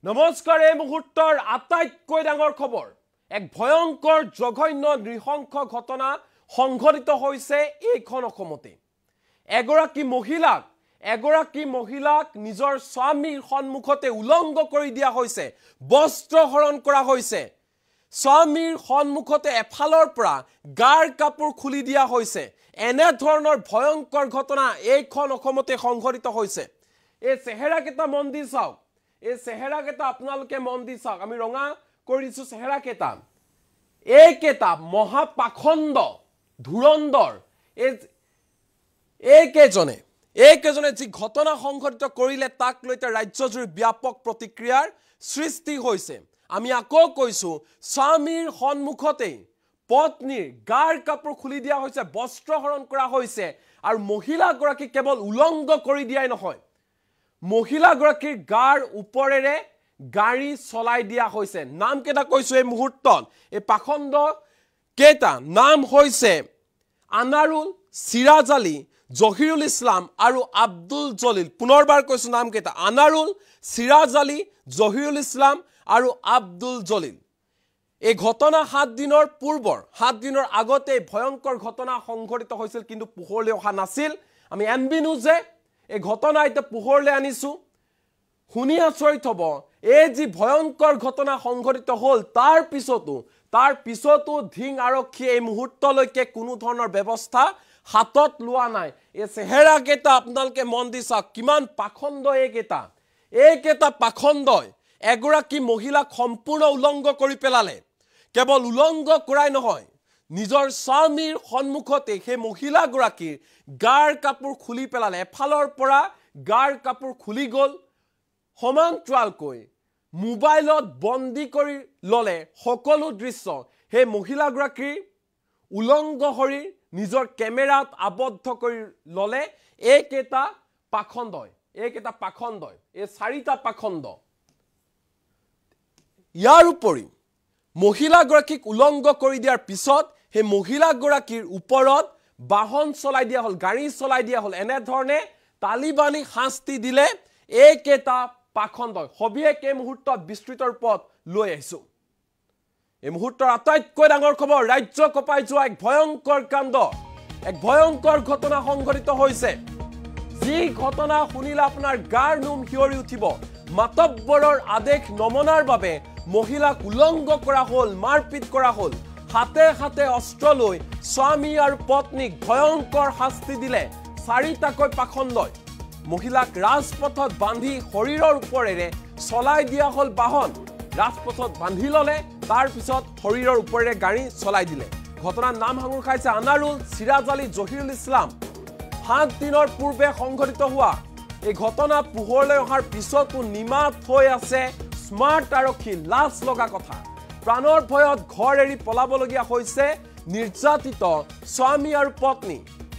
নমস্কাৰ এই মুহূৰ্তৰ আটাইতকৈ ডাঙৰ খবৰ এক ভয়ংকৰ জঘন্য নৃশংস ঘটনা সংঘটিত হৈছে এইখন অসমতে এগৰাকী মহিলাক নিজৰ স্বামীৰ সন্মুখতে উলংঘ কৰি দিয়া হৈছে বস্ত্ৰ হৰণ কৰা হৈছে স্বামীৰ সন্মুখতে এফালৰ পৰা গাৰ কাপোৰ খুলি দিয়া হৈছে এনে ধৰণৰ ভয়ংকৰ ঘটনা এইখন অসমতে সংঘটিত হৈছে এই চেহেৰা কেটা মন্দি চাওক এই চেহেৰা কেটা আপোনালোকে মন্দি চাওক আমি ৰঙা কৰিছো চেহেৰা কেটা এই কেটা মহাপাখণ্ড ধুৰন্দৰ এই কেজনে যি ঘটনা সংঘটিত কৰিলে তাক লৈ ৰাজ্যজুৰি ব্যাপক প্ৰতিক্ৰিয়াৰ সৃষ্টি হৈছে আমি আকৌ কৈছো স্বামীৰ সন্মুখতে পত্নীৰ গাৰ কাপোৰ খুলি দিয়া হৈছে বস্ত্ৰ হৰণ কৰা হৈছে আৰু মহিলা গৰাকী কেৱল উলংঘ কৰি দিয়াই নহয় মহিলা গৰাকীৰ গাৰ ওপৰেৰে গাড়ী চলাই দিয়া হৈছে নাম কেটা কৈছো এই মুহূৰ্তত এই পাখণ্ড কেটা নাম হৈছে আনাৰুল সিৰাজ আলী জহিৰুল ইছলাম আৰু আব্দুল জলিল পুনৰবাৰ কৈছো নাম কেটা আনাৰুল সিৰাজ আলী জহিৰুল ইছলাম আৰু আব্দুল জলিল এই ঘটনা 7 দিনৰ আগতে ভয়ংকৰ ঘটনা সংঘটিত হৈছিল কিন্তু পোহৰলৈ অহা নাছিল আমি এনবি নিউজে এই ঘটনা এটা পোহৰলৈ আনিছো শুনি আচৰিত হ'ব এই যি ভয়ংকৰ ঘটনা সংঘটিত হ'ল তাৰ পিছতো ধিং আৰক্ষী এই মুহূৰ্তলৈকে কোনো ধৰণৰ ব্যৱস্থা হাতত লোৱা নাই এই চেহেৰা কেটা আপোনালোকে মন দি চাওক কিমান পাখণ্ড এইকেটা পাখণ্ডই এগৰাকী মহিলাক সম্পূৰ্ণ উলংঘ কৰি পেলালে কেৱল উলংঘ কৰাই নহয় নিজৰ স্বামীৰ সন্মুখতে সেই মহিলা গৰাকীৰ গাৰ কাপোৰ খুলি পেলালে এফালৰ পৰা গাৰ কাপোৰ খুলি গল সমান্তৰালকৈ মোবাইলত বন্দী কৰি ললে সকলো দৃশ্য সেই মহিলা গৰাকীৰ উলংঘ শৰীৰ নিজৰ কেমেৰাত আবদ্ধ কৰি ললে এইকেটা পাখণ্ডই এই চাৰিটা পাখণ্ড ইয়াৰ উপৰি মহিলা গৰাকীক উলংঘ কৰি দিয়াৰ পিছত সেই মহিলা গৰাকীৰ ওপৰত বাহন চলাই দিয়া হল গাড়ী চলাই দিয়া হল এনে ধৰণে তালিবানী শাস্তি দিলে এইকেটা পাখণ্ডই সবিশেষ এই মুহূৰ্তত বিস্তৃত ৰূপত লৈ আহিছো এই মুহূৰ্তৰ আটাইতকৈ ডাঙৰ খবৰ ৰাজ্য কপাই যোৱা এক ভয়ংকৰ কাণ্ড এক ভয়ংকৰ ঘটনা সংঘটিত হৈছে যি ঘটনা শুনিলে আপোনাৰ গাৰ নোম শিয়ৰি উঠিব মাতব্বৰৰ আদেশ নমনাৰ বাবে মহিলাক উলংঘ কৰা হল মাৰপিট কৰা হল হাতে অস্ত্ৰ লৈ স্বামী আৰু পত্নীক ভয়ংকৰ শাস্তি দিলে চাৰিটাকৈ পাখণ্ডই মহিলাক ৰাজপথত বান্ধি শৰীৰৰ ওপৰেৰে চলাই দিয়া হল বাহন ৰাজপথত বান্ধি ললে তাৰ পিছত শৰীৰৰ ওপৰেৰে গাড়ী চলাই দিলে ঘটনাৰ নাম সাঙুৰ খাইছে আনাৰুল সিৰাজ আলী জহিৰুল ইছলাম 7 দিনৰ পূৰ্বে সংঘটিত হোৱা এই ঘটনা পোহৰলৈ অহাৰ পিছতো নিমাত হৈ আছে স্মাৰ্ট আৰক্ষী লাজ লগা কথা প্ৰাণৰ ভয়ত ঘৰ এৰি পলাবলগীয়া হৈছে নিৰ্যাতিত স্বামী আৰু পত্নী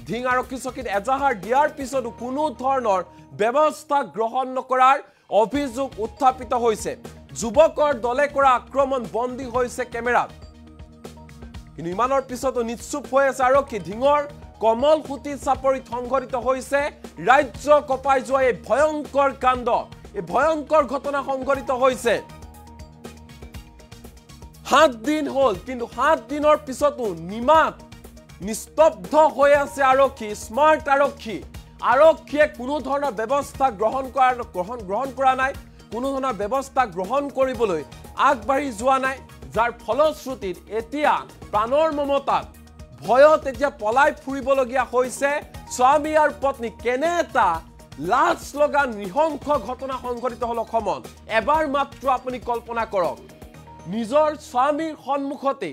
ধিং আৰক্ষী চকীত এজাহাৰ দিয়াৰ পিছতো কোনো ধৰণৰ ব্যৱস্থা গ্ৰহণ নকৰাৰ অভিযোগ উত্থাপিত হৈছে যুৱকৰ দলে কৰা আক্ৰমণ বন্দী হৈছে কেমেৰাত কিন্তু ইমানৰ পিছতো নিশ্চুপ হৈ আছে আৰক্ষী ধিঙৰ কমল খুটি চাপৰিত সংঘটিত হৈছে ৰাজ্য কপাই যোৱা এই ভয়ংকৰ কাণ্ড এই ভয়ংকৰ ঘটনা সংঘটিত হৈছে 7 দিন হ'ল কিন্তু 7 দিনৰ পিছতো নিস্তব্ধ হৈ আছে আৰক্ষী স্মাৰ্ট আৰক্ষীয়ে কোনো ধৰণৰ ব্যৱস্থা গ্ৰহণ কৰা নাই কোনো ধৰণৰ ব্যৱস্থা গ্ৰহণ কৰিবলৈ আগবাঢ়ি যোৱা নাই যাৰ ফলশ্ৰুতিত এতিয়া প্ৰাণৰ মমতাত ভয়ত এতিয়া পলাই ফুৰিবলগীয়া হৈছে স্বামী আৰু পত্নী কেনে এটা লাজ লগা নৃশংস ঘটনা সংঘটিত হল অসমত এবাৰ মাত্ৰ আপুনি কল্পনা কৰক নিজৰ স্বামীৰ সন্মুখতে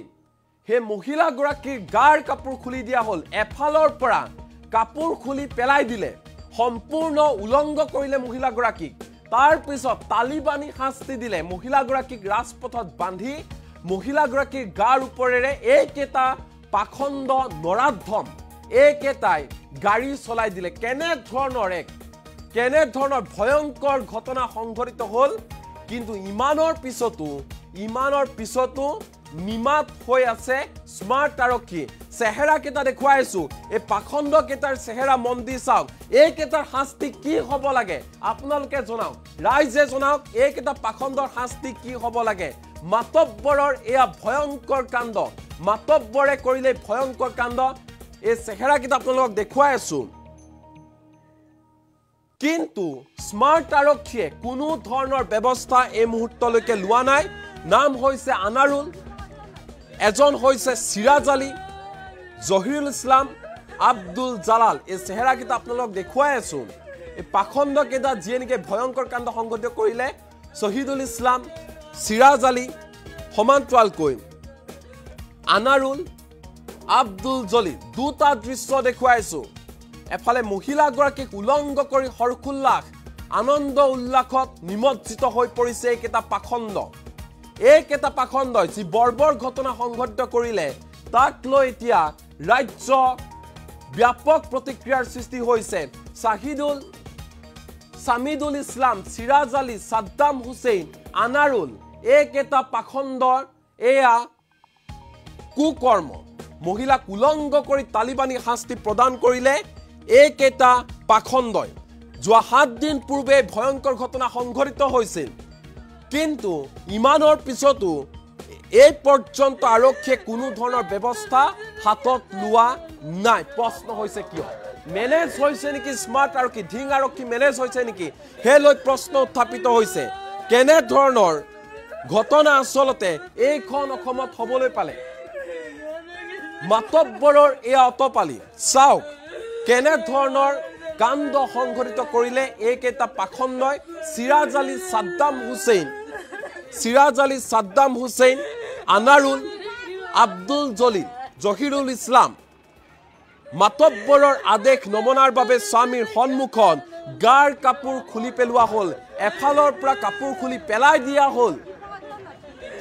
হে মহিলা গৰাকীৰ গাৰ কাপোৰ খুলি দিয়া হল এফালৰ পৰা কাপোৰ খুলি পেলাই দিলে সম্পূৰ্ণ উলংঘ কৰিলে মহিলা গৰাকীক তাৰ পিছত তালিবানী শাস্তি দিলে মহিলা গৰাকীক ৰাজপথত বান্ধি মহিলা গৰাকীৰ গাৰ ওপৰেৰে এইকেটা পাখণ্ড নৰাধম এইকেটাই গাড়ী চলাই দিলে কেনে ধৰণৰ ভয়ংকৰ ঘটনা সংঘটিত হল কিন্তু ইমানৰ পিছতো নিমাত হৈ আছে স্মাৰ্ট আৰক্ষী চেহেৰা কেইটা দেখুৱাইছো এই পাখণ্ড কেইটাৰ চেহেৰা মন দি চাওক এই কেইটাৰ শাস্তি কি হ'ব লাগে আপোনালোকে জনাওক ৰাইজে জনাওক এই কেইটা পাখণ্ডৰ শাস্তি কি হ'ব লাগে মাতব্বৰৰ এয়া ভয়ংকৰ কাণ্ড মাতব্বৰে কৰিলে ভয়ংকৰ কাণ্ড এই চেহেৰা কেইটা আপোনালোকক দেখুৱাইছো কিন্তু স্মাৰ্ট আৰক্ষীয়ে কোনো ধৰণৰ ব্যৱস্থা এই মুহূৰ্তলৈকে লোৱা নাই নাম হৈছে আনাৰুল এজন হৈছে সিৰাজ আলী জহিৰুল ইছলাম আব্দুল জালাল এই চেহেৰা কেইটা আপোনালোকক দেখুৱাই আছো এই পাখণ্ড কেইটা যিয়ে নেকি ভয়ংকৰ কাণ্ড সংঘটিত কৰিলে শহীদুল ইছলাম সিৰাজ আলী সমান্তৰালকৈ আনাৰুল আব্দুল জলিল দুটা দৃশ্য দেখুৱাইছো এফালে মহিলাগৰাকীক উলংঘ কৰি হৰকুল্লাস আনন্দ উল্লাসত নিমজ্জিত হৈ পৰিছে এইকেইটা পাখণ্ড এইকেইটা পাখণ্ড যি বৰ্বৰ ঘটনা সংঘটিত কৰিলে তাক লৈ এতিয়া ৰাজ্য ব্যাপক প্ৰতিক্ৰিয়াৰ সৃষ্টি হৈছে সামিদুল ইছলাম সিৰাজ আলী সাদ্দাম হুছেইন আনাৰুল এইকেইটা পাখণ্ডৰ এয়া কুকৰ্ম মহিলাক উলংঘ কৰি তালিবানী শাস্তি প্ৰদান কৰিলে এইকেইটা পাখণ্ডই যোৱা 7 দিন পূৰ্বে ভয়ংকৰ ঘটনা সংঘটিত হৈছিল কিন্তু ইমানৰ পিছতো এই পৰ্যন্ত আৰক্ষীয়ে কোনো ধৰণৰ ব্যৱস্থা হাতত লোৱা নাই প্ৰশ্ন হৈছে কিয় মেনেজ হৈছে নেকি স্মাৰ্ট আৰক্ষী ধিং আৰক্ষী মেনেজ হৈছে নেকি হে লৈ প্ৰশ্ন উত্থাপিত হৈছে কেনে ধৰণৰ ঘটনা আচলতে এইখন অসমত হ'বলৈ পালে মাতব্বৰৰ এই অতপালি চাওক কেনে ধৰণৰ কাণ্ড সংঘটিত কৰিলে এইকেইটা পাখণ্ডই সিৰাজ আলী সাদ্দাম হুছেইন আনাৰুল আব্দুল জলিল জহিৰুল ইছলাম মাতব্বৰৰ আদেশ নমনাৰ বাবে স্বামীৰ সন্মুখত গাৰ কাপোৰ খুলি পেলোৱা হ'ল এফালৰ পৰা কাপোৰ খুলি পেলাই দিয়া হ'ল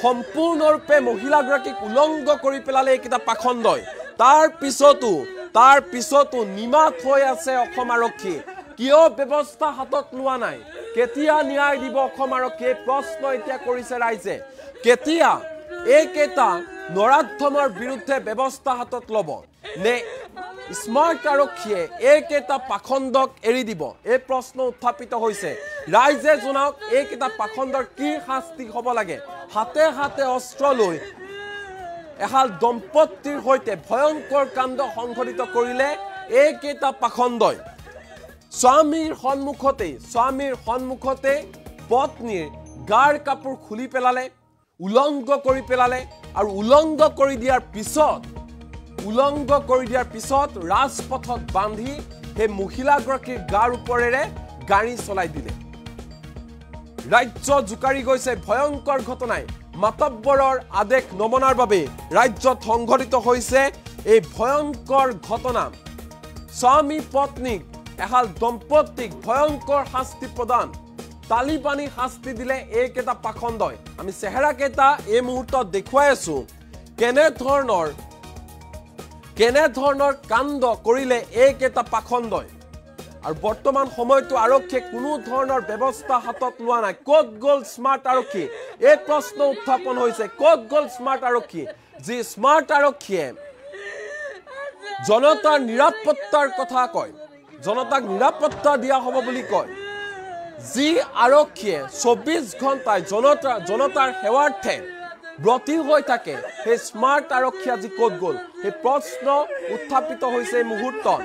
সম্পূৰ্ণৰূপে মহিলাগৰাকীক উলংঘ কৰি পেলালে এইকেইটা পাখণ্ডই তাৰ পিছতো নিমাত হৈ আছে অসম আৰক্ষী কিয় ব্যৱস্থা হাতত লোৱা নাই কেতিয়া ন্যায় দিব অসম আৰক্ষীয়ে প্ৰশ্ন এতিয়া কৰিছে ৰাইজে কেতিয়া এইকেইটা নৰাধমৰ বিৰুদ্ধে ব্যৱস্থা হাতত ল'ব নে স্মাৰ্ট আৰক্ষীয়ে এইকেইটা পাখণ্ডক এৰি দিব এই প্ৰশ্ন উত্থাপিত হৈছে ৰাইজে জনাওক এইকেইটা পাখণ্ডৰ কি শাস্তি হ'ব লাগে হাতে হাতে অস্ত্ৰ লৈ এহাল দম্পতিৰ হৈতে ভয়ংকৰ কাণ্ড সংঘটিত কৰিলে এইকেইটা পাখণ্ডই স্বামীৰ সন্মুখতে পত্নীৰ গাৰ কাপোৰ খুলি পেলালে উলংঘ কৰি পেলালে আৰু উলংঘ কৰি দিয়াৰ পিছত ৰাজপথত বান্ধি সেই মহিলাগৰাকীৰ গাৰ ওপৰেৰে গাড়ী চলাই দিলে ৰাজ্য জুকাৰি গৈছে ভয়ংকৰ ঘটনাই মাতব্বৰৰ আদেশ নমনাৰ বাবে ৰাজ্যত সংঘটিত হৈছে এই ভয়ংকৰ ঘটনা স্বামী পত্নীক এহাল দম্পতিক ভয়ংকৰ শাস্তি প্ৰদান তালিবানী শাস্তি দিলে এইকেইটা পাখণ্ডই আমি চেহেৰা কেইটা এই মুহূৰ্তত দেখুৱাই আছো কেনে ধৰণৰ কাণ্ড কৰিলে এইকেইটা পাখণ্ডই আৰু বৰ্তমান সময়তো আৰক্ষীয়ে কোনো ধৰণৰ ব্যৱস্থা হাতত লোৱা নাই ক'ত গ'ল স্মাৰ্ট আৰক্ষী এই প্ৰশ্ন উত্থাপন হৈছে ক'ত গ'ল স্মাৰ্ট আৰক্ষী যি স্মাৰ্ট আৰক্ষীয়ে জনতাৰ নিৰাপত্তাৰ কথা কয় জনতাক নিৰাপত্তা দিয়া হ'ব বুলি কয় যি আৰক্ষীয়ে 24 ঘণ্টাই জনতাৰ সেৱাৰ্থে ব্ৰতী হৈ থাকে সেই স্মাৰ্ট আৰক্ষী আজি ক'ত গ'ল সেই প্ৰশ্ন উত্থাপিত হৈছে এই মুহূৰ্তত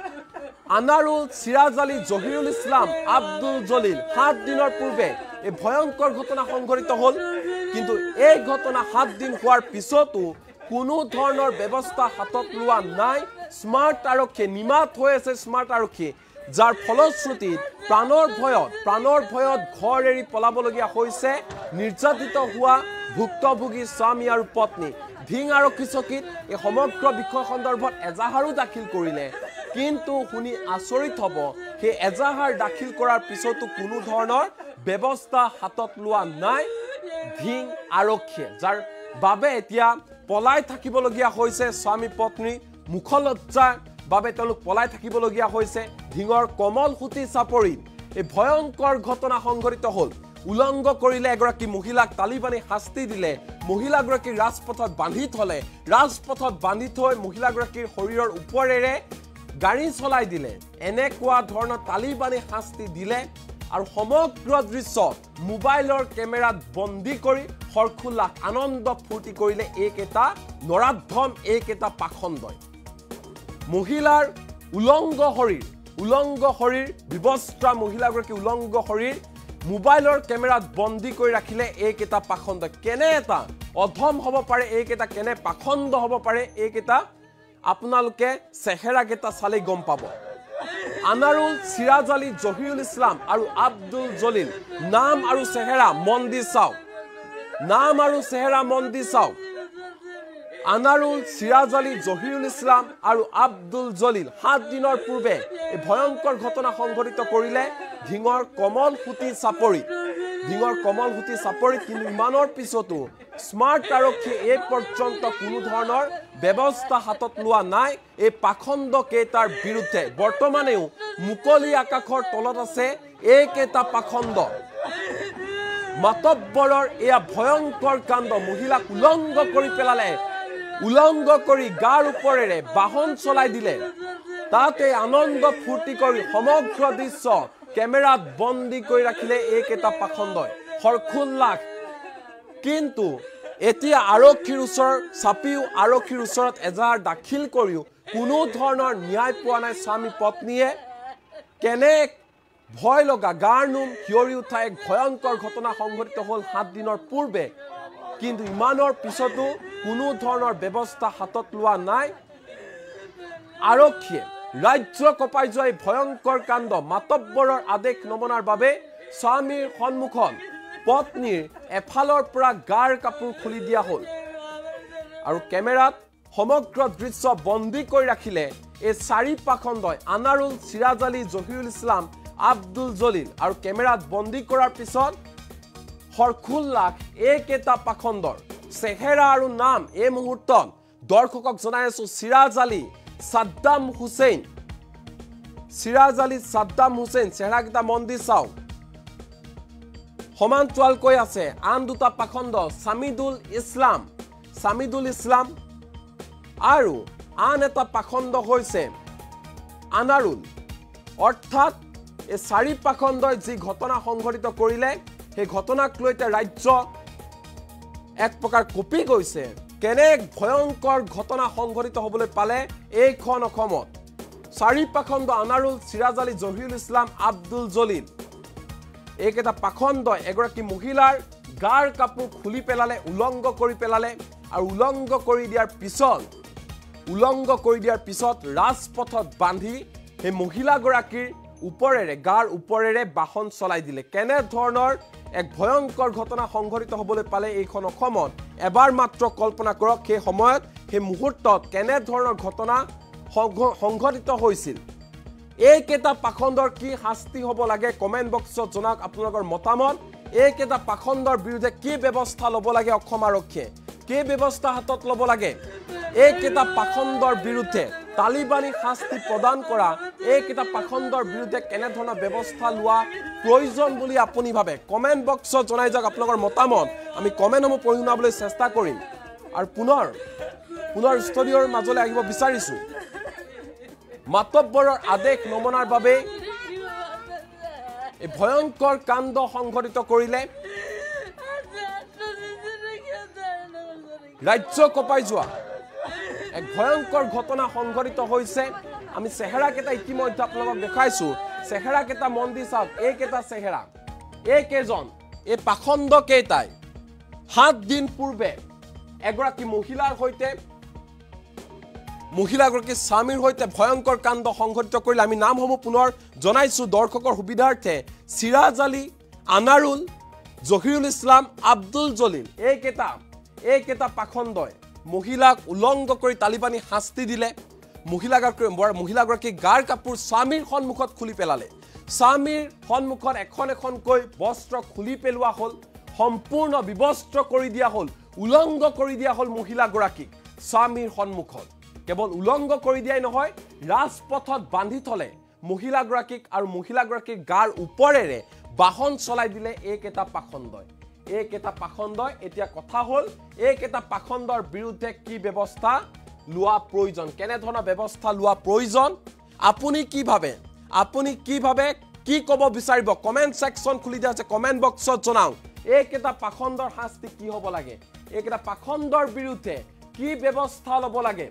আনাৰুল সিৰাজ আলী জহিৰুল ইছলাম আব্দুল জলিল 7 দিনৰ পূৰ্বে এই ভয়ংকৰ ঘটনা সংঘটিত হ'ল কিন্তু এই ঘটনা 7 দিন হোৱাৰ পিছতো কোনো ধৰণৰ ব্যৱস্থা হাতত লোৱা নাই স্মাৰ্ট আৰক্ষী নিমাত হৈ আছে স্মাৰ্ট আৰক্ষী যাৰ ফলশ্ৰুতিত প্ৰাণৰ ভয়ত ঘৰ এৰি পলাবলগীয়া হৈছে নিৰ্যাতিত হোৱা ভুক্তভোগী স্বামী আৰু পত্নী ধিং আৰক্ষী চকীত এই সমগ্ৰ বিষয় সন্দৰ্ভত এজাহাৰো দাখিল কৰিলে কিন্তু শুনি আচৰিত হ'ব সেই এজাহাৰ দাখিল কৰাৰ পিছতো কোনো ধৰণৰ ব্যৱস্থা হাতত লোৱা নাই ধিং আৰক্ষীয়ে যাৰ বাবে এতিয়া পলাই থাকিবলগীয়া হৈছে স্বামী পত্নী মুখলজ্জাৰ বাবে তেওঁলোক পলাই থাকিবলগীয়া হৈছে ধিঙৰ কমল সুতি চাপৰিত এই ভয়ংকৰ ঘটনা সংঘটিত হ'ল উলংঘ কৰিলে এগৰাকী মহিলাক তালিবানী শাস্তি দিলে মহিলাগৰাকী ৰাজপথত বান্ধি থলে ৰাজপথত বান্ধি থৈ মহিলাগৰাকীৰ শৰীৰৰ ওপৰেৰে গাড়ী চলাই দিলে এনেকুৱা ধৰণৰ তালিবানী শাস্তি দিলে আৰু সমগ্ৰ দৃশ্য মোবাইলৰ কেমেৰাত বন্দী কৰি হৰখুল্লাহ আনন্দ ফূৰ্তি কৰিলে এইকেইটা নৰাধম এইকেইটা পাখণ্ডই মহিলাৰ উলংঘ শৰীৰ বিবস্ত্ৰা মহিলাগৰাকী উলংঘ শৰীৰ মোবাইলৰ কেমেৰাত বন্দী কৰি ৰাখিলে এইকেইটা পাখণ্ড কেনে এটা অধম হ'ব পাৰে এইকেইটা কেনে পাখণ্ড হ'ব পাৰে এইকেইটা আপোনালোকে চেহেৰাকেইটা চালি গম পাব আনাৰুল সিৰাজ আলী জহিৰুল ইছলাম আৰু আব্দুল জলিল নাম আৰু চেহেৰা মন্দি চাওক নাম আৰু চেহেৰা মন্দি চাওক আনাৰুল সিৰাজ আলী জহিৰুল ইছলাম আৰু আব্দুল জলিল 7 দিনৰ পূৰ্বে এই ভয়ংকৰ ঘটনা সংঘটিত কৰিলে ধিঙৰ কমল ফুটি চাপৰি কিন্তু ইমানৰ পিছতো স্মাৰ্ট আৰক্ষী এই পৰ্যন্ত কোনো ধৰণৰ ব্যৱস্থা হাতত লোৱা নাই এই পাখণ্ড কেইটাৰ বিৰুদ্ধে বৰ্তমানেও মুকলি আকাশৰ তলত আছে এইকেইটা পাখণ্ড মাতব্বৰৰ এয়া ভয়ংকৰ কাণ্ড মহিলাক উলংঘ কৰি পেলালে উলংঘ কৰি গাৰ ওপৰেৰে বাহন চলাই দিলে তাতে আনন্দ ফূৰ্তি কৰি সমগ্ৰ দৃশ্য কেমেৰাত বন্দী কৰি ৰাখিলে এইকেইটা পাখণ্ডই হৰখুল্লাহ কিন্তু এতিয়া আৰক্ষীৰ ওচৰত এজাহাৰ দাখিল কৰিও কোনো ধৰণৰ ন্যায় পোৱা নাই স্বামী পত্নীয়ে কেনে ভয় লগা গাৰ নোম হিয়ৰি উঠা এক ভয়ংকৰ ঘটনা সংঘটিত হ'ল 7 দিনৰ পূৰ্বে কিন্তু ইমানৰ পিছতো কোনো ধৰণৰ ব্যৱস্থা হাতত লোৱা নাই আৰক্ষীয়ে ৰাজ্য কপাই যোৱা ভয়ংকৰ কাণ্ড মাতব্বৰৰ আদেশ নমনাৰ বাবে স্বামীৰ সন্মুখত পত্নীৰ এফালৰ পৰা গাৰ কাপোৰ খুলি দিয়া হ'ল আৰু কেমেৰাত সমগ্ৰ দৃশ্য বন্দী কৰি ৰাখিলে এই 4 পাখণ্ডই আনাৰুল সিৰাজ আলী জহিৰুল ইছলাম আব্দুল জলিল আৰু কেমেৰাত বন্দী কৰাৰ পিছত হৰখুল্লাহ এইকেইটা পাখণ্ডৰ চেহেৰা আৰু নাম এই মুহূৰ্তত দৰ্শকক জনাই আছো সিৰাজ আলী সাদ্দাম হুছেইন চেহেৰাকেইটা মন্দি চাওক সমান্তৰালকৈ আছে আন দুটা পাখণ্ড সামিদুল ইছলাম আৰু আন এটা পাখণ্ড হৈছে আনাৰুল অৰ্থাৎ এই 4 পাখণ্ডই যি ঘটনা সংঘটিত কৰিলে সেই ঘটনাক লৈ ৰাজ্য এক প্ৰকাৰ কপি গৈছে কেনে ভয়ংকৰ ঘটনা সংঘটিত হ'বলৈ পালে এইখন অসমত 4 পাখণ্ড আনাৰুল সিৰাজ আলী জহিৰুল ইছলাম আব্দুল জলিল এইকেইটা পাখণ্ড এগৰাকী মহিলাৰ গাৰ কাপোৰ খুলি পেলালে উলংঘ কৰি পেলালে আৰু উলংঘ কৰি দিয়াৰ পিছত ৰাজপথত বান্ধি সেই মহিলাগৰাকীৰ ওপৰেৰে গাৰ ওপৰেৰে বাহন চলাই দিলে কেনে ধৰণৰ এক ভয়ংকৰ ঘটনা সংঘটিত হ'বলৈ পালে এইখন অসমত এবাৰ মাত্ৰ কল্পনা কৰক সেই সময়ত সেই মুহূৰ্তত কেনে ধৰণৰ ঘটনা সংঘটিত হৈছিল এইকেইটা পাখণ্ডৰ কি শাস্তি হ'ব লাগে কমেন্ট বক্সত জনাওক আপোনালোকৰ মতামত এইকেইটা পাখণ্ডৰ বিৰুদ্ধে কি ব্যৱস্থা ল'ব লাগে অসম আৰক্ষীয়ে কি ব্যৱস্থা হাতত ল'ব লাগে এইকেইটা পাখণ্ডৰ বিৰুদ্ধে তালিবানী শাস্তি প্ৰদান কৰা এইকেইটা পাখণ্ডৰ বিৰুদ্ধে কেনে ধৰণৰ ব্যৱস্থা লোৱা প্ৰয়োজন বুলি আপুনি ভাবে কমেন্ট বক্সত জনাই যাওক আপোনালোকৰ মতামত আমি কমেন্টসমূহ পঢ়ি শুনাবলৈ চেষ্টা কৰিম আৰু পুনৰ ষ্টুডিঅ'ৰ মাজলৈ আহিব বিচাৰিছো মাতব্বৰৰ আদেশ নমনাৰ বাবে এই ভয়ংকৰ কাণ্ড সংঘটিত কৰিলে ৰাজ্য কপাই যোৱা এক ভয়ংকৰ ঘটনা সংঘটিত হৈছে আমি চেহেৰাকেইটা ইতিমধ্যে আপোনালোকক দেখাইছো চেহেৰাকেইটা মন্দি চাওক এইকেইটা চেহেৰা এইকেইজন এই পাখণ্ড কেইটাই 7 দিন পূৰ্বে এগৰাকী মহিলাগৰাকী স্বামীৰ সৈতে ভয়ংকৰ কাণ্ড সংঘটিত কৰিলে আমি নামসমূহ পুনৰ জনাইছো দৰ্শকৰ সুবিধাৰ্থে সিৰাজ আলী আনাৰুল জহিৰুল ইছলাম আব্দুল জলিল এইকেইটা পাখণ্ডই মহিলাক উলংঘ কৰি তালিবানী শাস্তি দিলে মহিলাগৰাকী গাৰ কাপোৰ স্বামীৰ সন্মুখত খুলি পেলালে স্বামীৰ সন্মুখত এখনকৈ বস্ত্ৰ খুলি পেলোৱা হ'ল সম্পূৰ্ণ বিবস্ত্ৰ কৰি দিয়া হ'ল উলংঘ কৰি দিয়া হ'ল মহিলাগৰাকীক স্বামীৰ সন্মুখত কেৱল উলংঘ কৰি দিয়াই নহয় ৰাজপথত বান্ধি থলে মহিলাগৰাকীক আৰু মহিলাগৰাকীৰ গাৰ ওপৰেৰে বাহন চলাই দিলে এইকেইটা পাখণ্ডই এতিয়া কথা হ'ল এইকেইটা পাখণ্ডৰ বিৰুদ্ধে কি ব্যৱস্থা লোৱা প্ৰয়োজন কেনে ধৰণৰ ব্যৱস্থা লোৱা প্ৰয়োজন আপুনি কি ভাবে কি ক'ব বিচাৰিব কমেন্ট সেকশন খুলি দিয়া আছে কমেন্ট বক্সত জনাওক এইকেইটা পাখণ্ডৰ শাস্তি কি হ'ব লাগে এইকেইটা পাখণ্ডৰ বিৰুদ্ধে কি ব্যৱস্থা ল'ব লাগে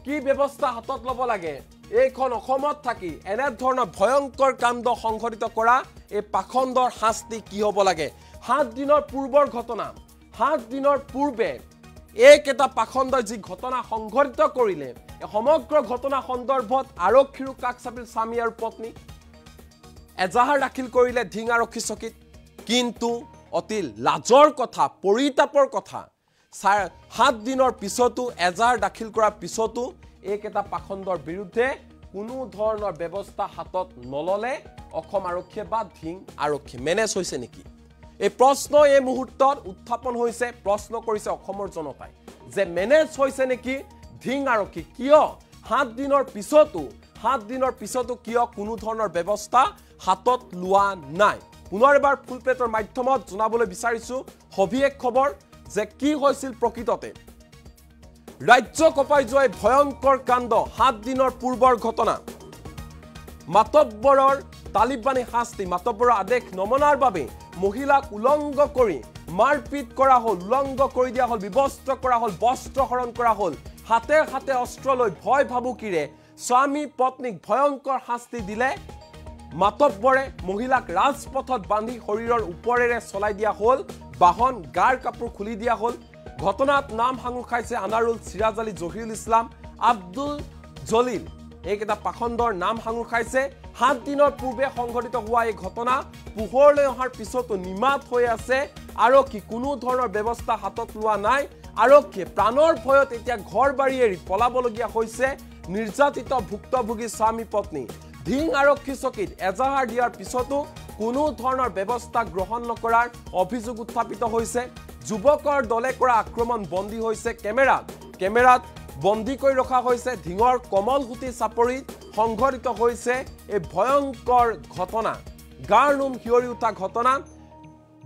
কি ব্যৱস্থা হাতত ল'ব লাগে এইখন অসমত থাকি এনে ধৰণৰ ভয়ংকৰ কাণ্ড সংঘটিত কৰা এই পাখণ্ডৰ শাস্তি কি হ'ব লাগে 7 দিনৰ পূৰ্বৰ ঘটনা 7 দিনৰ পূৰ্বে এইকেইটা পাখণ্ডই যি ঘটনা সংঘটিত কৰিলে এই সমগ্ৰ ঘটনা সন্দৰ্ভত আৰক্ষীৰ কাষ চাপিল স্বামী আৰু পত্নী এজাহাৰ দাখিল কৰিলে ধিং আৰক্ষী চকীত কিন্তু অতি লাজৰ কথা পৰিতাপৰ কথা 7 দিনৰ পিছতো এজাহাৰ দাখিল কৰাৰ পিছতো এইকেইটা পাখণ্ডৰ বিৰুদ্ধে কোনো ধৰণৰ ব্যৱস্থা হাতত নললে অসম আৰক্ষী বা ধিং আৰক্ষী মেনেজ হৈছে নেকি এই প্ৰশ্ন এই মুহূৰ্তত উত্থাপন হৈছে প্ৰশ্ন কৰিছে অসমৰ জনতাই যে মেনেজ হৈছে নেকি ধিং আৰক্ষী কিয় 7 দিনৰ পিছতো কিয় কোনো ধৰণৰ ব্যৱস্থা হাতত লোৱা নাই পুনৰ এবাৰ ফুল প্লেটৰ মাধ্যমত জনাবলৈ বিচাৰিছো সবিশেষ খবৰ যে কি হৈছিল প্ৰকৃততে ৰাজ্য কপাই যোৱা ভয়ংকৰ কাণ্ড 7 দিনৰ পূৰ্বৰ ঘটনা মাতব্বৰৰ তালিবানী শাস্তি মাতব্বৰৰ আদেশ নমনাৰ বাবে মহিলাক উলংঘ কৰি মাৰপিট কৰা হল উলংঘ কৰি দিয়া হল বিবস্ত্ৰ কৰা হল বস্ত্ৰ হৰণ কৰা হল হাতে হাতে অস্ত্ৰ লৈ ভয় ভাবুকিৰে স্বামী পত্নীক ভয়ংকৰ শাস্তি দিলে মাতব্বৰে মহিলাক ৰাজপথত বান্ধি শৰীৰৰ ওপৰেৰে চলাই দিয়া হল বাহন গাৰ কাপোৰ খুলি দিয়া হল ঘটনাত নাম হাঙুৰ খাইছে আনাৰুল সিৰাজ আলী জহিৰুল ইছলাম আব্দুল জলিল এইকেইটা পাখণ্ডৰ নাম হাঙুৰ খাইছে 7 দিনৰ পূৰ্বে সংঘটিত হোৱা এই ঘটনা পোহৰলৈ অহাৰ পিছতো নিমাত হৈ আছে আৰক্ষী কোনো ধৰণৰ ব্যৱস্থা হাতত লোৱা নাই আৰক্ষী প্ৰাণৰ ভয়ত এতিয়া ঘৰ বাৰী এৰি পলাবলগীয়া হৈছে নিৰ্যাতিত ভুক্তভোগী স্বামী পত্নী ধিং আৰক্ষী চকীত এজাহাৰ দিয়াৰ পিছতো কোনো ধৰণৰ ব্যৱস্থা গ্ৰহণ নকৰাৰ অভিযোগ উত্থাপিত হৈছে যুৱকৰ দলে কৰা আক্ৰমণ বন্দী হৈছে কেমেৰাত বন্দী কৰি ৰখা হৈছে ধিঙৰ কমলগুটি চাপৰিত সংঘটিত হৈছে এই ভয়ংকৰ ঘটনা গাৰ নোম হিয়ৰি উঠা ঘটনা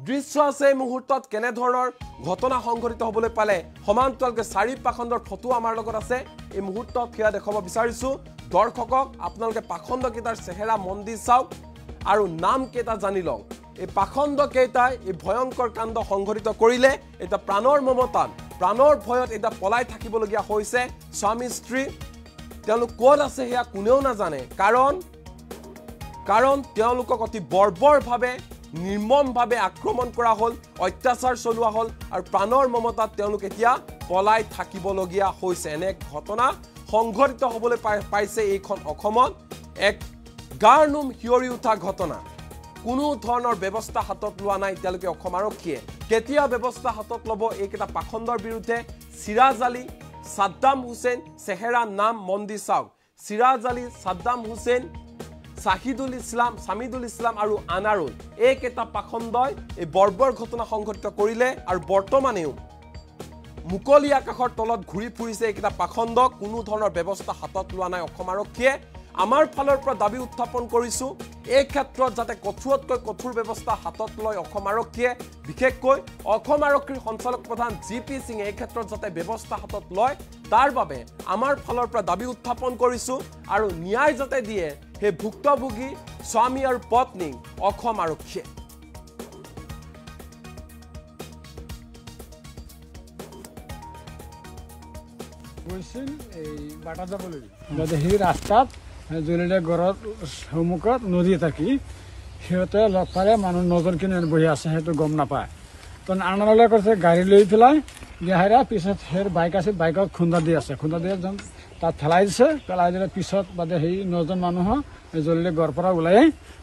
দৃশ্য আছে এই মুহূৰ্তত কেনে ধৰণৰ ঘটনা সংঘটিত হ'বলৈ পালে সমান্তৰালকে 4 পাখণ্ডৰ ফটো আমাৰ লগত আছে এই মুহূৰ্তত কিয়া দেখাব বিচাৰিছো দৰ্শকক আপোনালোকে পাখণ্ড কেইটাৰ চেহেৰা মন্দি চাওক আৰু নাম কেইটা জানি লওক এই পাখণ্ড কেইটাই এই ভয়ংকৰ কাণ্ড সংঘটিত কৰিলে এটা প্ৰাণৰ মমতাত প্ৰাণৰ ভয়ত এটা পলাই থাকিবলগীয়া হৈছে স্বামী স্ত্ৰী তেওঁলোক কোন আছে হেয়া কোনেও নাজানে কাৰণ তেওঁলোকক অতি বৰ্বৰভাৱে নিৰ্মমভাৱে আক্ৰমণ কৰা হল অত্যাচাৰ চলোৱা হল আৰু প্ৰাণৰ মমতাত তেওঁলোক এতিয়া পলাই থাকিবলগীয়া হৈছে এনে ঘটনা সংঘটিত হ'বলৈ পাইছে এইখন অসমত এক গাৰ নোম হিয়ৰি উঠা ঘটনা কোনো ধৰণৰ ব্যৱস্থা হাতত লোৱা নাই তেওঁলোকে অসম আৰক্ষীয়ে কেতিয়া ব্যৱস্থা হাতত ল'ব এইকেইটা পাখণ্ডৰ বিৰুদ্ধে সিৰাজ আলী সাদ্দাম হুছেইন চেহেৰা নাম মন্দি চাওক সিৰাজ আলী সাদ্দাম হুছেইন সামিদুল ইছলাম আৰু আনাৰুল এইকেইটা পাখণ্ডই এই বৰ্বৰ ঘটনা সংঘটিত কৰিলে আৰু বৰ্তমানেও মুকলি আকাশৰ তলত ঘূৰি ফুৰিছে এইকেইটা পাখণ্ড কোনো ধৰণৰ ব্যৱস্থা হাতত লোৱা নাই অসম আৰক্ষীয়ে আমাৰ ফালৰ পৰা দাবী উত্থাপন কৰিছো এই ক্ষেত্ৰত যাতে কঠোৰতকৈ কঠোৰ ব্যৱস্থা হাতত লয় অসম আৰক্ষীয়ে বিশেষকৈ অসম আৰক্ষীৰ সঞ্চালক প্ৰধান জিপি সিং এই ক্ষেত্ৰত যাতে ব্যৱস্থা হাতত লয় তাৰ বাবে আমাৰ ফালৰ পৰা দাবী উত্থাপন কৰিছো আৰু ন্যায় যাতে দিয়ে হে ভুক্তভোগী স্বামী আৰু পত্নী অসম আৰক্ষীয়ে গৈছিল এই বাটা যাবলৈ সেই ৰাস্তাত জলিলে ঘৰত সন্মুখত নদী থাকি সিহঁতে লগ পালে মানুহ 9জন কিনে বহি আছে সেইটো গম নাপায় তো আনাৰলৈ কৈছে গাড়ী লৈ পেলাই গেহাৰা পিছত সেই বাইক আছে বাইকত খুন্দা দি আছে খুন্দা দি একদম তাত পেলাই দিলে পিছত বাদে সেই 9জন মানুহ জলিলে ঘৰৰ পৰা ওলাই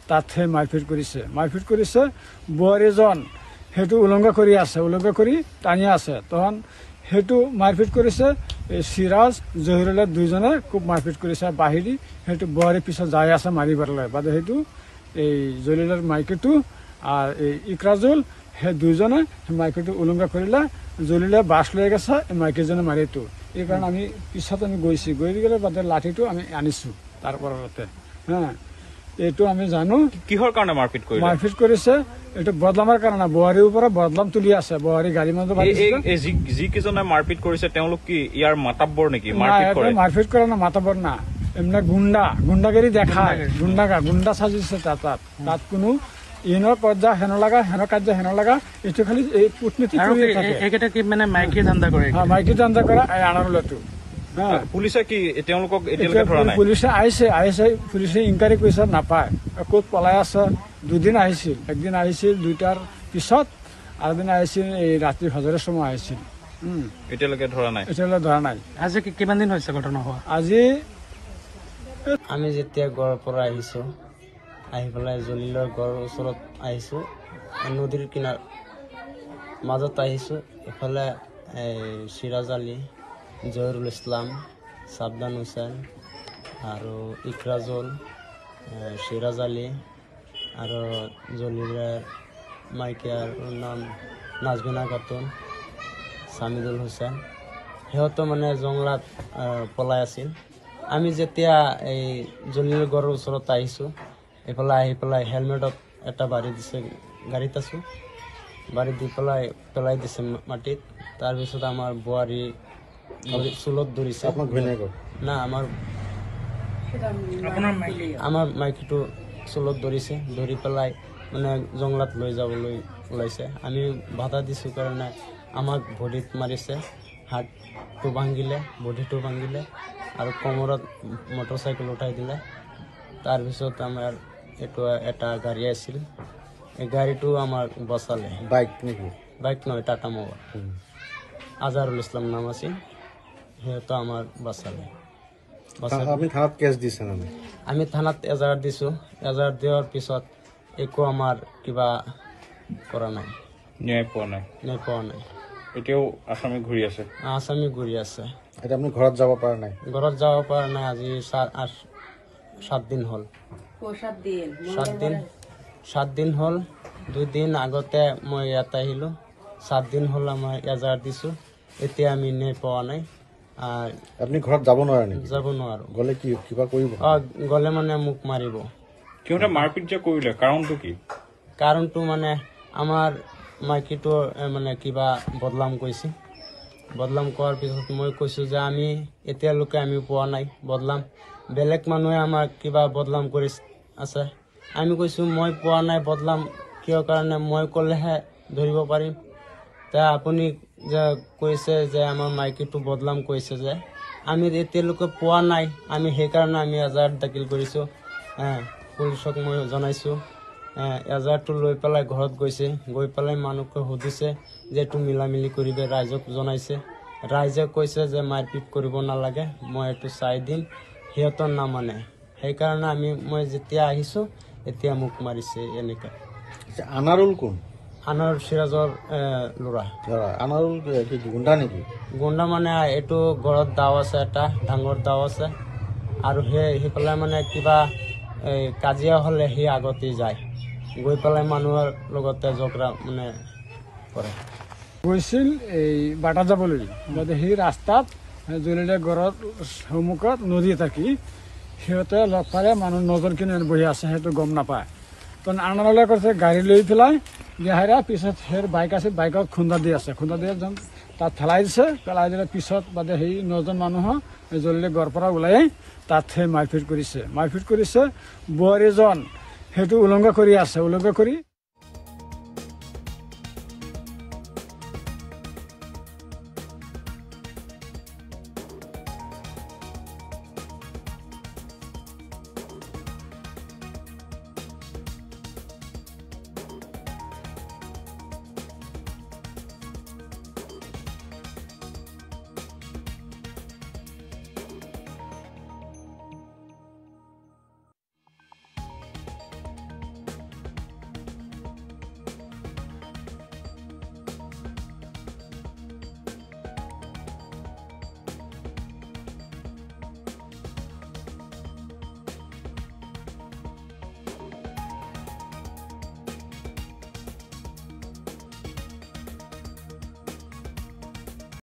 তাত সেই মাৰপিট কৰিছে বোৱাৰীজন সেইটো উলংঘা কৰি টানি আছে তখন সেইটো মাৰপিট কৰিছে সিৰাজ জহিৰুলে দুইজনে খুব মাৰপিট কৰিছে বাহিৰি সেইটো বোৱাৰী পিছত যাই আছে মাৰিবলৈ বাদে সেইটো এই জলিলৰ মাইকীটো আৰু এই ইকৰাজুল সেই দুইজনে মাইকীটো উলংঘা কৰিলে জলিলে বাছ লৈ গৈছে মাইকীজনে মাৰিটো এই কাৰণে আমি পিছত আমি গৈ গ'লে বাদে লাঠিটো আমি আনিছোঁ তাৰ পৰতে এইটো আমি জানো। কিহৰ কাৰণে মাৰপিট কৰিলে? মাৰপিট কৰিছে এইটো বদলামৰ কাৰণে, বোৱাৰীৰ ওপৰত বদলাম তুলি আছে। বোৱাৰী গাড়ী মানুহ যিকেইজনে মাৰপিট কৰিছে তেওঁলোক কি ইয়াৰ মাতাব্বৰ নেকি? মাৰপিট কৰে না, মাতাবৰ না, এমনি গুণ্ডাগিৰি দেখায়, গুণ্ডা সাজিছে তাত কোনো ইনৰ পৰ্যায় হেন লগা, হেন কাৰ্য হেন লগা, এইটো খালি এই কূটনীতি মানে মাইকী ধান্দা কৰে, মাইকী ধান্দা কৰা আনাৰলটো। পুলিচে কি তেওঁলোকক এতিয়ালৈকে ধৰা নাই? পুলিচে আহিছে, পুলিচে ইনকুৱাৰী কৰিছে, নাপায়, ক'ত পলাই আছে। দুদিন আহিছিল, একদিন আহিছিল 2টাৰ পিছত, আৰু এদিন আহিছিল এই ৰাতি হজৰৰ সময় আহিছিল। এতিয়ালৈকে ধৰা নাই? এতিয়ালৈকে ধৰা নাই। আজি কিমান দিন হৈছে ঘটনা হোৱা? আজি আমি যেতিয়া গড়ৰ পৰা আহিছো, আহি পেলাই জলিলৰ গড়ৰ ওচৰত আহিছো, নদীৰ কিনাৰ মাজত আহিছো। এফালে সিৰাজ আলী, জহিৰুল ইছলাম, সাবদান হুছেইন আৰু ইকৰাজুল, সিৰাজ আলী আৰু জলিলৰ মাইকীয়াৰ নাম নাজবিনা খাতুন, সামিদুল হুছেইন, সিহঁতো মানে জংলাত পলাই আছিল। আমি যেতিয়া এই জলিলৰ গড়ৰ ওচৰত আহিছোঁ, এইফালে আহি পেলাই হেলমেটত এটা বাৰী দিছে, গাড়ীত আছোঁ, বাৰী দি পেলাই দিছে মাটিত। তাৰপিছত আমাৰ বোৱাৰী চুলত ধৰিছে। না, আমাৰ মাইকীটো চুলত ধৰিছে, ধৰি পেলাই মানে জংলাত লৈ যাবলৈ ওলাইছে। আমি বাধা দিছোঁ কাৰণে আমাক ভৰিত মাৰিছে, হাতটো ভাঙিলে, বডিটো ভাঙিলে আৰু কোমৰত মটৰচাইকেল উঠাই দিলে। তাৰপিছত আমাৰ এইটো এটা গাড়ী আছিল, এই গাড়ীটো আমাক বচালে। বাইক নেকি? বাইক নহয়, টাটা মোবাইল। আজহাৰুল ইছলাম নাম আছিল, সিহঁতো আমাক বচালে। আপুনি থানাত কেছ দিছে মানে? আমি থানাত এজাহাৰ দিছোঁ। এজাহাৰ দিয়াৰ পিছত একো আমাৰ কিবা কৰা নাই, ন্যায় পোৱা নাই। এতিয়াও আসামী ঘূৰি আছে? আসামী ঘূৰি আছে। এতিয়া আপুনি ঘৰত যাব পৰা নাই? ঘৰত যাব পৰা নাই, আজি 7 দিন হ'ল। 7 দিন হ'ল। 2 দিন আগতে মই ইয়াত আহিলোঁ, 7 দিন হ'ল আমাৰ এজাহাৰ দিছোঁ, এতিয়া আমি ন্যায় পোৱা নাই। আপুনি ঘৰত যাব নোৱাৰে নেকি? যাব নোৱাৰোঁ। গ'লে কি কিবা কৰিব? গ'লে মানে মোক মাৰিব। সিহঁতে মাৰপিট যে কৰিলে কাৰণটো কি? কাৰণটো মানে আমাৰ মাইকীটো মানে কিবা বদলাম কৈছে। বদলাম কৰাৰ পিছত মই কৈছোঁ যে আমি এতিয়ালৈকে আমি পোৱা নাই বদলাম, বেলেগ মানুহে আমাক কিবা বদলাম কৰি আছে। আমি কৈছোঁ মই পোৱা নাই বদলাম, কিয় কাৰণে মই ক'লেহে ধৰিব পাৰিম। আপুনি যে কৈছে যে আমাৰ মাইকীটো বদলাম কৈছে, যে আমি এতিয়ালৈকে পোৱা নাই, আমি সেইকাৰণে আমি এজাহাৰ দাখিল কৰিছোঁ। পুলিচক মই জনাইছোঁ। এজাহাৰটো লৈ পেলাই ঘৰত গৈছে, গৈ পেলাই মানুহকে সুধিছে যে এইটো মিলামিলি কৰিবে, ৰাইজক জনাইছে। ৰাইজে কৈছে যে মাৰপিট কৰিব নালাগে, মই এইটো চাই দিম, সিহঁতৰ নামানে। সেইকাৰণে মই যেতিয়া আহিছোঁ এতিয়া মোক মাৰিছে এনেকৈ। আনাৰুল কোন? আনাৰুল সিৰাজৰ ল'ৰা। আনাৰুল কি গুণ্ডা নেকি? গুণ্ডা মানে এইটো ঘৰত দাও আছে, এটা ডাঙৰ দাও আছে, আৰু সেইফালে মানে কিবা কাজিয়া হ'লে সি আগতে যায়, গৈ পেলাই মানুহৰ লগতে ঝগড়া মানে কৰে। গৈছিল এই বাটা যাবলৈ, সেই ৰাস্তাত জলিলে ঘৰৰ সন্মুখত নদী থাকি সিহঁতে লগ পালে, মানুহ 9জন কিনে বহি আছে, সেইটো গম নাপায়। তো আনাৰলে কৈছে গাড়ী লৈ পেলাই গেহাৰা, পিছত সেই বাইক আছে, বাইকত খুন্দা দি আছে, খুন্দা দি তাত পেলাই দিছে। পেলাই দিলে পিছত বাদে সেই 9জন মানুহক জলিলে ঘৰৰ পৰা ওলাই তাত সেই মাৰপিট কৰিছে। বোৱাৰীজন সেইটো উলংঘা কৰি আছে, উলংঘা কৰি